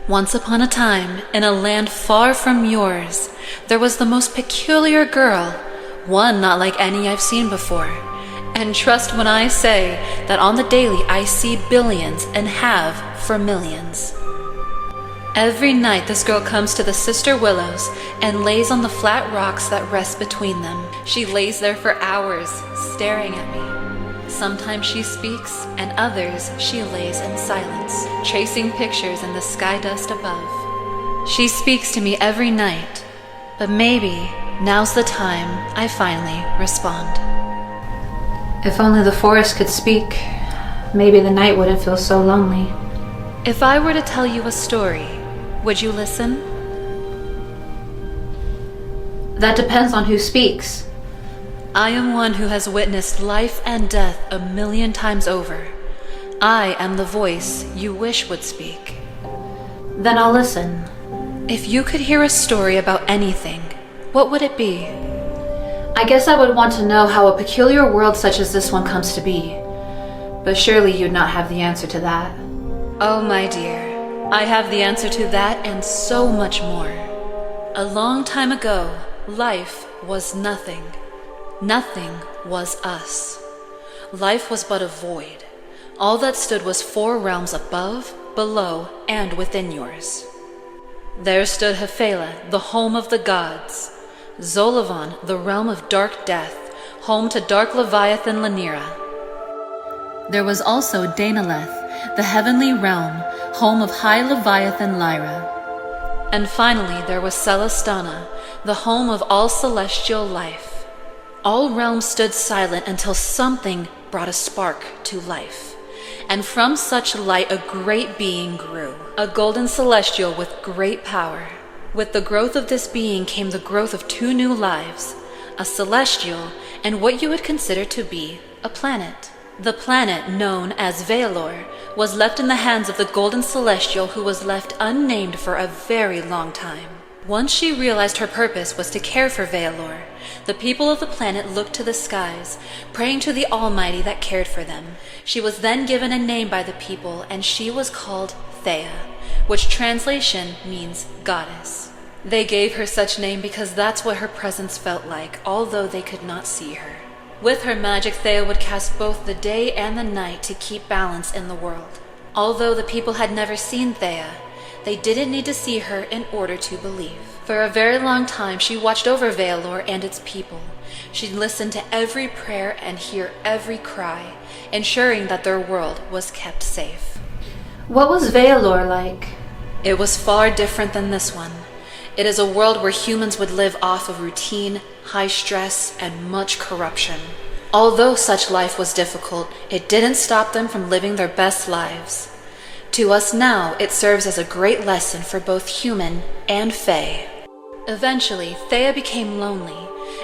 Once upon a time, in a land far from yours, there was the most peculiar girl, one not like any I've seen before. And trust when I say that on the daily I see billions and have for millions. Every night this girl comes to the Sister Willows and lays on the flat rocks that rest between them. She lays there for hours, staring at me. Sometimes she speaks, and others she lays in silence, tracing pictures in the sky dust above. She speaks to me every night, but maybe now's the time I finally respond. If only the forest could speak, maybe the night wouldn't feel so lonely. If I were to tell you a story, would you listen? That depends on who speaks. I am one who has witnessed life and death 1,000,000 times over. I am the voice you wish would speak. Then I'll listen. If you could hear a story about anything, what would it be? I guess I would want to know how a peculiar world such as this one comes to be. But surely you'd not have the answer to that. Oh, my dear, I have the answer to that and so much more. A long time ago, life was nothing. Nothing was us. Life was but a void. All that stood was 4 realms above, below, and within yours. There stood Hephala, the home of the gods. Zolivon, the realm of dark death, home to dark Leviathan Lanira. There was also Danaleth, the heavenly realm, home of high Leviathan Lyra. And finally there was Celestana, the home of all celestial life. All realms stood silent until something brought a spark to life. And from such light a great being grew, a golden celestial with great power. With the growth of this being came the growth of 2 new lives, a celestial and what you would consider to be a planet. The planet, known as Veilor, was left in the hands of the golden celestial who was left unnamed for a very long time. Once she realized her purpose was to care for Veilor, the people of the planet looked to the skies, praying to the Almighty that cared for them. She was then given a name by the people, and she was called Thea, which translation means goddess. They gave her such name because that's what her presence felt like, although they could not see her. With her magic, Thea would cast both the day and the night to keep balance in the world. Although the people had never seen Thea, they didn't need to see her in order to believe. For a very long time, she watched over Veilor and its people. She'd listen to every prayer and hear every cry, ensuring that their world was kept safe. What was Veilor like? It was far different than this one. It is a world where humans would live off of routine, high stress, and much corruption. Although such life was difficult, it didn't stop them from living their best lives. To us now, it serves as a great lesson for both human and fae. Eventually, Thea became lonely,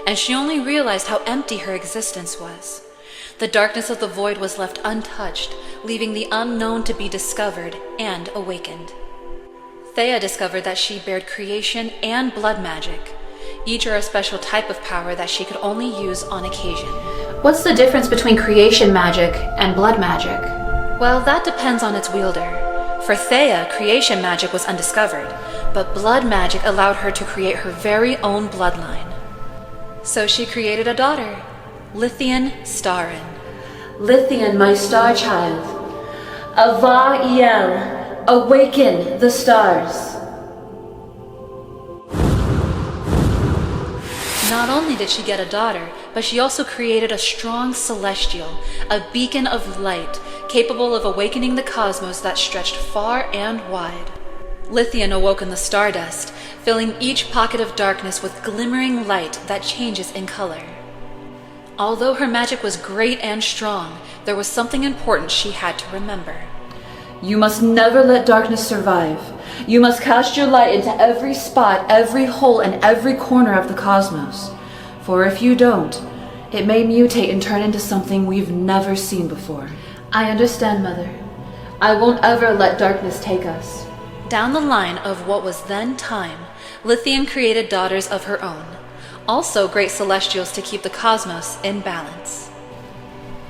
and she only realized how empty her existence was. The darkness of the void was left untouched, leaving the unknown to be discovered and awakened. Thea discovered that she bared creation and blood magic. Each are a special type of power that she could only use on occasion. What's the difference between creation magic and blood magic? Well, that depends on its wielder. For Thea, creation magic was undiscovered, but blood magic allowed her to create her very own bloodline. So she created a daughter, Lithian Starin. Lithian, my star child. Ava-iel, awaken the stars. Not only did she get a daughter, but she also created a strong celestial, a beacon of light, capable of awakening the cosmos that stretched far and wide. Lithian awoke in the stardust, filling each pocket of darkness with glimmering light that changes in color. Although her magic was great and strong, there was something important she had to remember. You must never let darkness survive. You must cast your light into every spot, every hole, and every corner of the cosmos. For if you don't, it may mutate and turn into something we've never seen before. I understand, Mother. I won't ever let darkness take us. Down the line of what was then time, Lithian created daughters of her own, also great celestials to keep the cosmos in balance.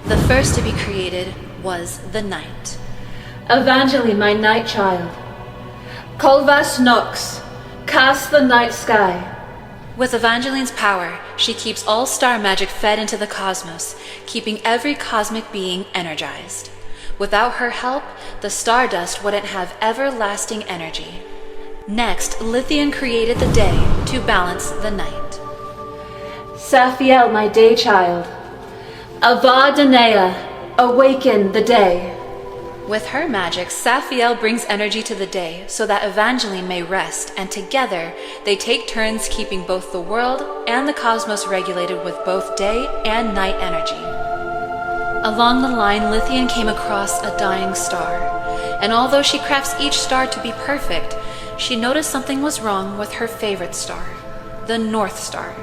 The first to be created was the night. Evangeline, my night child. Colvas Nox, cast the night sky. With Evangeline's power, she keeps all star magic fed into the cosmos, keeping every cosmic being energized. Without her help, the stardust wouldn't have everlasting energy. Next, Lithian created the day to balance the night. Saphiel, my day child. Ava Danea, awaken the day. With her magic, Saphiel brings energy to the day so that Evangeline may rest, and together they take turns keeping both the world and the cosmos regulated with both day and night energy. Along the line, Lithian came across a dying star, and although she crafts each star to be perfect, she noticed something was wrong with her favorite star, the North Star.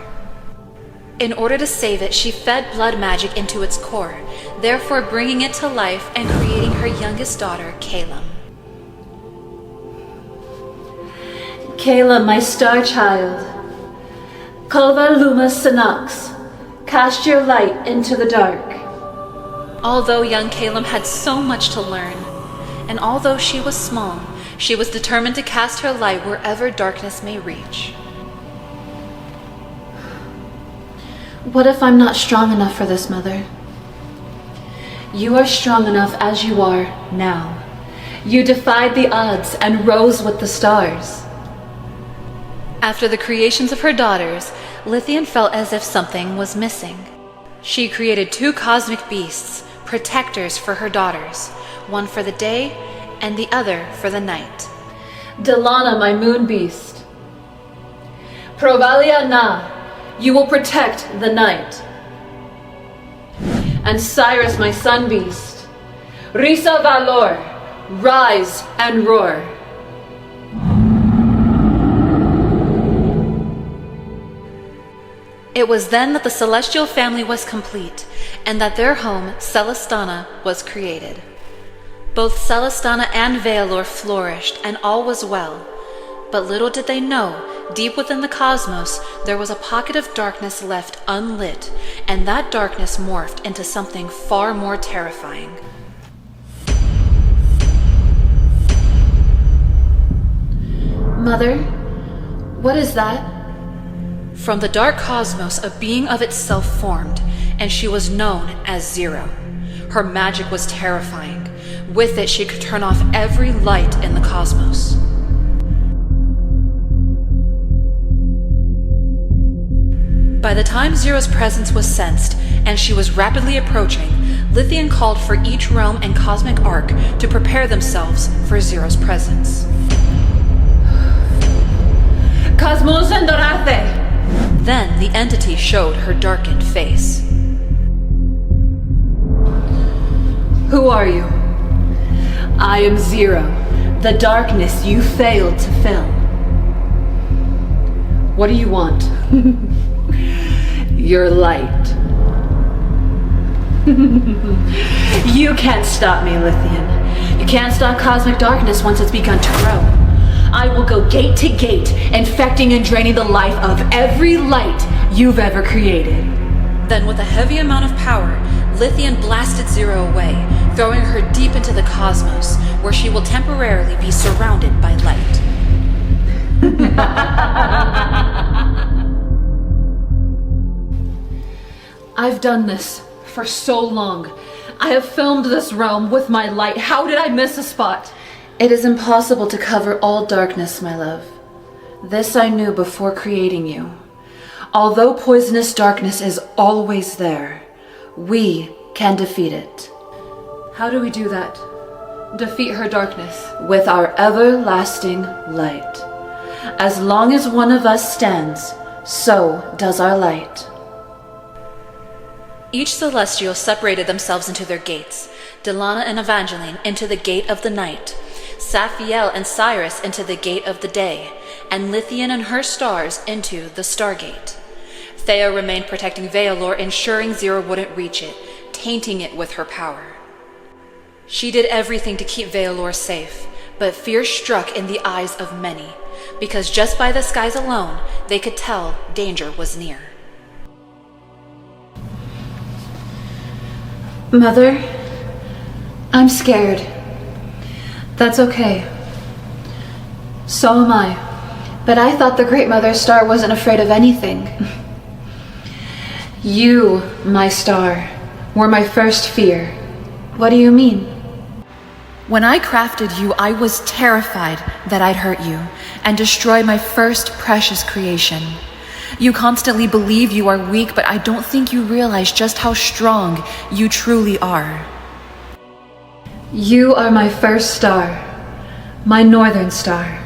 In order to save it, she fed blood magic into its core, therefore bringing it to life and creating her youngest daughter, Calum. Calum, my star child. Culva Luma Sinox, cast your light into the dark. Although young Calum had so much to learn, and although she was small, she was determined to cast her light wherever darkness may reach. What if I'm not strong enough for this, Mother? You are strong enough as you are now. You defied the odds and rose with the stars. After the creations of her daughters, Lithian felt as if something was missing. She created 2 cosmic beasts, protectors for her daughters, one for the day and the other for the night. Delana, my moon beast. Provalia Na, you will protect the night. And Cyrus, my sun beast. Risa Valor, rise and roar. It was then that the celestial family was complete, and that their home, Celestana, was created. Both Celestana and Veilor flourished, and all was well. But little did they know, deep within the cosmos, there was a pocket of darkness left unlit, and that darkness morphed into something far more terrifying. Mother, what is that? From the dark cosmos, a being of itself formed, and she was known as Zero. Her magic was terrifying. With it, she could turn off every light in the cosmos. By the time Zero's presence was sensed, and she was rapidly approaching, Lithian called for each realm and cosmic arc to prepare themselves for Zero's presence. Cosmos and Dorate! Then the entity showed her darkened face. Who are you? I am Zero, the darkness you failed to fill. What do you want? Your light. You can't stop me, Lithian. You can't stop cosmic darkness once it's begun to grow. I will go gate to gate, infecting and draining the life of every light you've ever created. Then with a heavy amount of power, Lithian blasted Zero away, throwing her deep into the cosmos, where she will temporarily be surrounded by light. I've done this for so long. I have filmed this realm with my light. How did I miss a spot? It is impossible to cover all darkness, my love. This I knew before creating you. Although poisonous darkness is always there, we can defeat it. How do we do that? Defeat her darkness? With our everlasting light. As long as one of us stands, so does our light. Each celestial separated themselves into their gates, Delana and Evangeline into the gate of the night, Saphiel and Cyrus into the gate of the day, and Lithian and her stars into the Stargate. Thea remained protecting Veilor, ensuring Zero wouldn't reach it, tainting it with her power. She did everything to keep Veilor safe, but fear struck in the eyes of many, because just by the skies alone, they could tell danger was near. Mother, I'm scared. That's okay. So am I. But I thought the Great Mother Star wasn't afraid of anything. You, my star, were my first fear. What do you mean? When I crafted you, I was terrified that I'd hurt you and destroy my first precious creation. You constantly believe you are weak, but I don't think you realize just how strong you truly are. You are my first star, my northern star.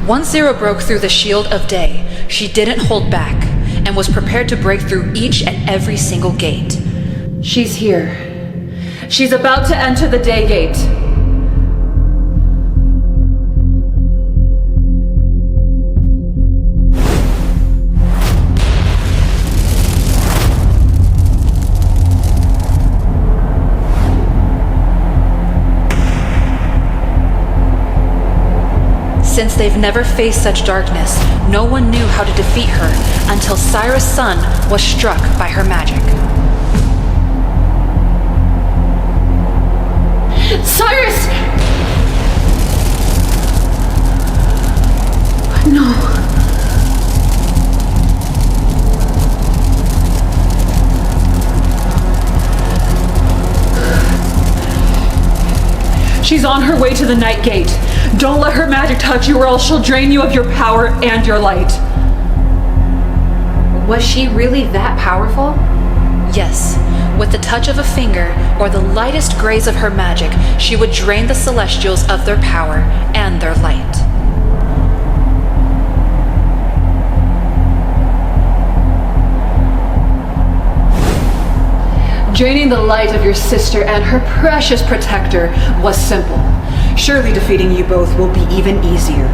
Once Zero broke through the shield of day, she didn't hold back and was prepared to break through each and every single gate. She's here. She's about to enter the day gate. Since they've never faced such darkness, no one knew how to defeat her until Cyrus' sun was struck by her magic. Cyrus! No. She's on her way to the night gate. Don't let her magic touch you or else she'll drain you of your power and your light. Was she really that powerful? Yes, with the touch of a finger or the lightest graze of her magic, she would drain the Celestials of their power and their light. Draining the light of your sister and her precious protector was simple. Surely defeating you both will be even easier.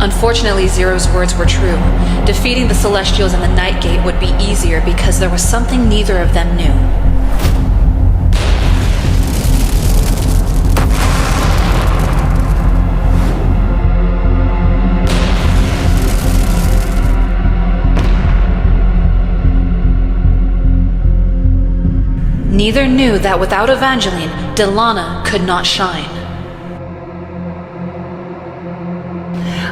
Unfortunately, Zero's words were true. Defeating the Celestials in the Night Gate would be easier because there was something neither of them knew. Neither knew that without Evangeline, Delana could not shine.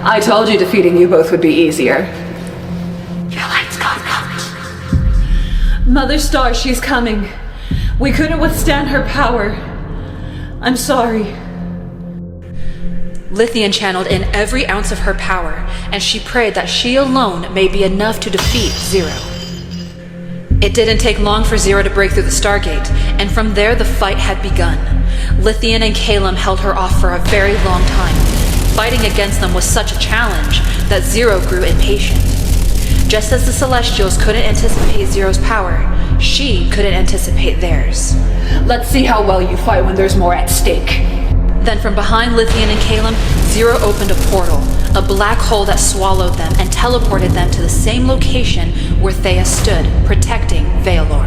I told you defeating you both would be easier. Your light's gone out. Mother Star, she's coming. We couldn't withstand her power. I'm sorry. Lithian channeled in every ounce of her power, and she prayed that she alone may be enough to defeat Zero. It didn't take long for Zero to break through the Stargate, and from there the fight had begun. Lithian and Calum held her off for a very long time. Fighting against them was such a challenge that Zero grew impatient. Just as the Celestials couldn't anticipate Zero's power, she couldn't anticipate theirs. Let's see how well you fight when there's more at stake. Then from behind Lithian and Calum, Zero opened a portal, a black hole that swallowed them and teleported them to the same location where Thea stood, protecting Veilor.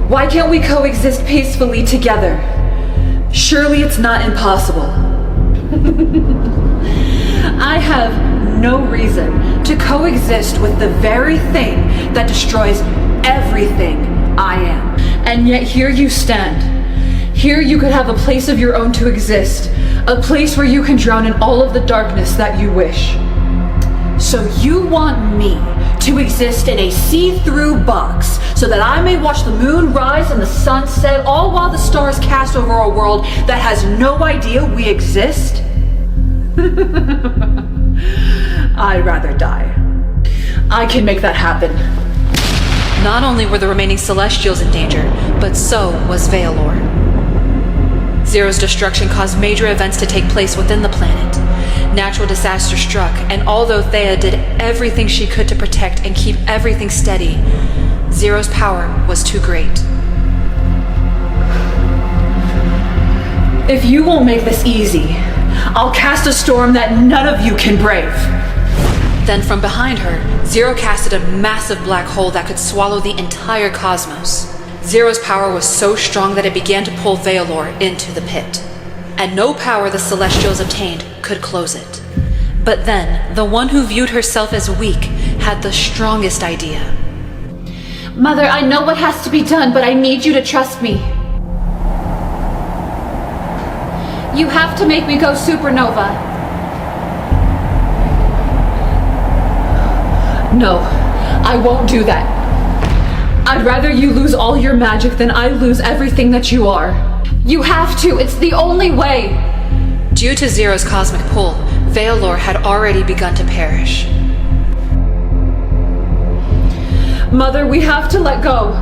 Why can't we coexist peacefully together? Surely it's not impossible. I have no reason to coexist with the very thing that destroys everything I am. And yet here you stand. Here you could have a place of your own to exist. A place where you can drown in all of the darkness that you wish. So you want me to exist in a see-through box so that I may watch the moon rise and the sun set, all while the stars cast over a world that has no idea we exist? I'd rather die. I can make that happen. Not only were the remaining Celestials in danger, but so was Veilor. Zero's destruction caused major events to take place within the planet. Natural disaster struck, and although Thea did everything she could to protect and keep everything steady, Zero's power was too great. If you won't make this easy, I'll cast a storm that none of you can brave. Then from behind her, Zero casted a massive black hole that could swallow the entire cosmos. Zero's power was so strong that it began to pull Veilor into the pit. And no power the Celestials obtained could close it. But then, the one who viewed herself as weak had the strongest idea. Mother, I know what has to be done, but I need you to trust me. You have to make me go supernova. No, I won't do that. I'd rather you lose all your magic than I lose everything that you are. You have to, it's the only way. Due to Zero's cosmic pull, Veilor had already begun to perish. Mother, we have to let go.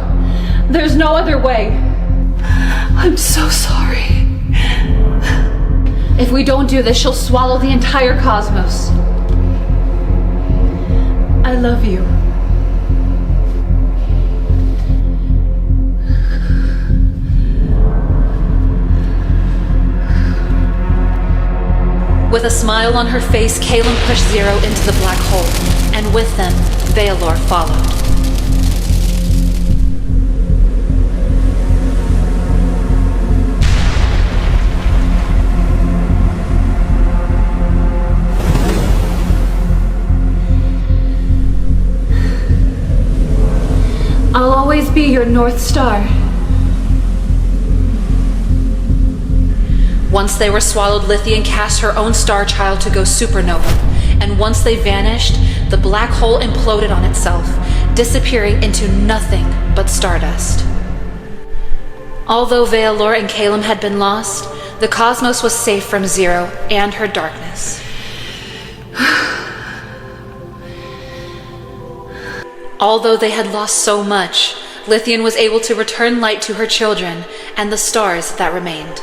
There's no other way. I'm so sorry. If we don't do this, she'll swallow the entire cosmos. I love you. With a smile on her face, Calem pushed Zero into the black hole, and with them, Veilor followed. I'll always be your North Star. Once they were swallowed, Lithian cast her own star child to go supernova, and once they vanished, the black hole imploded on itself, disappearing into nothing but stardust. Although Veilor and Calem had been lost, the cosmos was safe from Zero and her darkness. Although they had lost so much, Lithian was able to return light to her children and the stars that remained.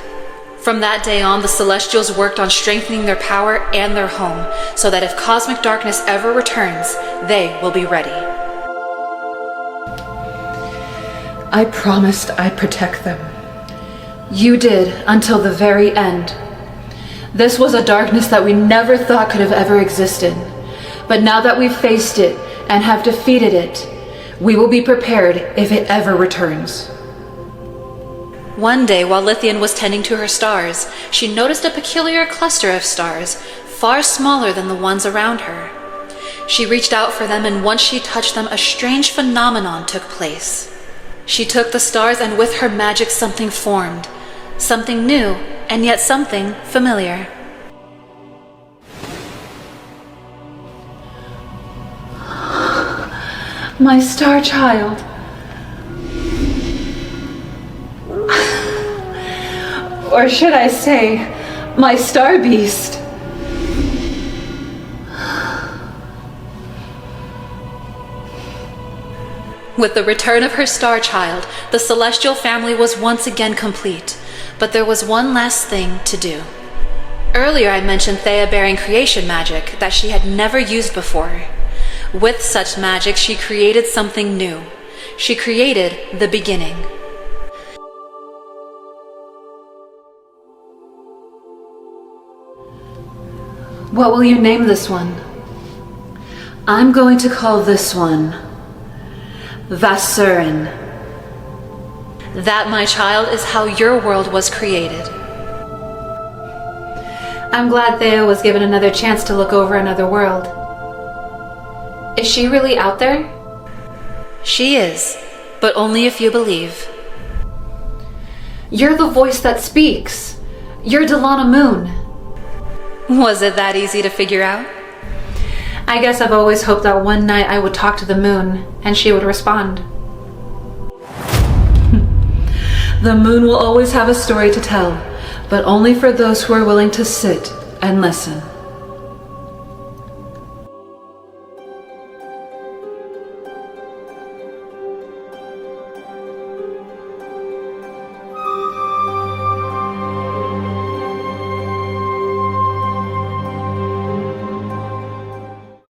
From that day on, the Celestials worked on strengthening their power and their home, so that if cosmic darkness ever returns, they will be ready. I promised I'd protect them. You did, until the very end. This was a darkness that we never thought could have ever existed. But now that we've faced it and have defeated it, we will be prepared if it ever returns. One day, while Lithian was tending to her stars, she noticed a peculiar cluster of stars, far smaller than the ones around her. She reached out for them, and once she touched them, a strange phenomenon took place. She took the stars, and with her magic something formed. Something new, and yet something familiar. My star child. Or should I say, my star beast. With the return of her star child, the Celestial family was once again complete, but there was one last thing to do. Earlier I mentioned Theia bearing creation magic that she had never used before. With such magic, she created something new. She created the beginning. What will you name this one? I'm going to call this one Vasurin. That, my child, is how your world was created. I'm glad Theia was given another chance to look over another world. Is she really out there? She is, but only if you believe. You're the voice that speaks. You're Delana Moon. Was it that easy to figure out? I guess I've always hoped that one night I would talk to the moon and she would respond. The moon will always have a story to tell, but only for those who are willing to sit and listen.